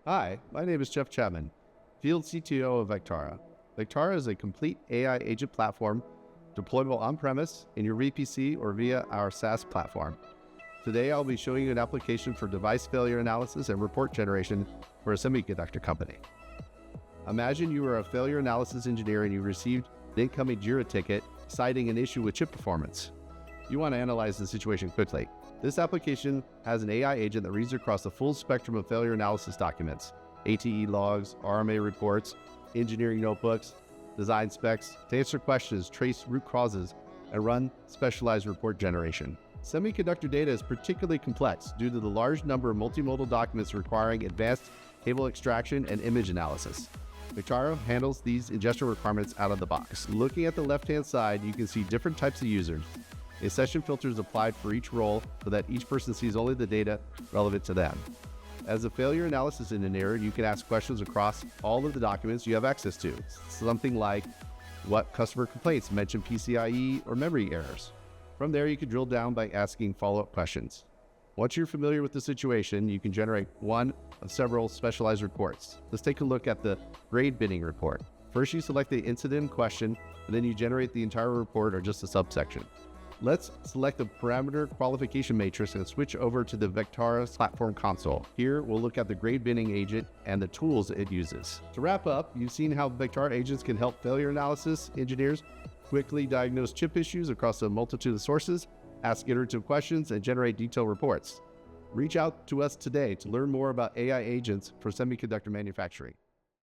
Hi, my name is Jeff Chapman, Field CTO of Vectara. Vectara is a complete AI agent platform deployable on-premise in your VPC or via our SaaS platform. Today, I'll be showing you an application for device failure analysis and report generation for a semiconductor company. Imagine you are a failure analysis engineer and you received an incoming Jira ticket citing an issue with chip performance. You want to analyze the situation quickly. This application has an AI agent that reads across the full spectrum of failure analysis documents, ATE logs, RMA reports, engineering notebooks, design specs, to answer questions, trace root causes, and run specialized report generation. Semiconductor data is particularly complex due to the large number of multimodal documents requiring advanced table extraction and image analysis. Vectara handles these ingestion requirements out of the box. Looking at the left-hand side, you can see different types of users. A session filter is applied for each role so that each person sees only the data relevant to them. As a failure analysis engineer, you can ask questions across all of the documents you have access to. Something like, what customer complaints mention PCIe or memory errors? From there, you can drill down by asking follow-up questions. Once you're familiar with the situation, you can generate one of several specialized reports. Let's take a look at the grade binning report. First, you select the incident in question, and then you generate the entire report or just a subsection. Let's select the parameter qualification matrix and switch over to the Vectara platform console. Here, we'll look at the grade binning agent and the tools it uses. To wrap up, you've seen how Vectara agents can help failure analysis engineers quickly diagnose chip issues across a multitude of sources, ask iterative questions, and generate detailed reports. Reach out to us today to learn more about AI agents for semiconductor manufacturing.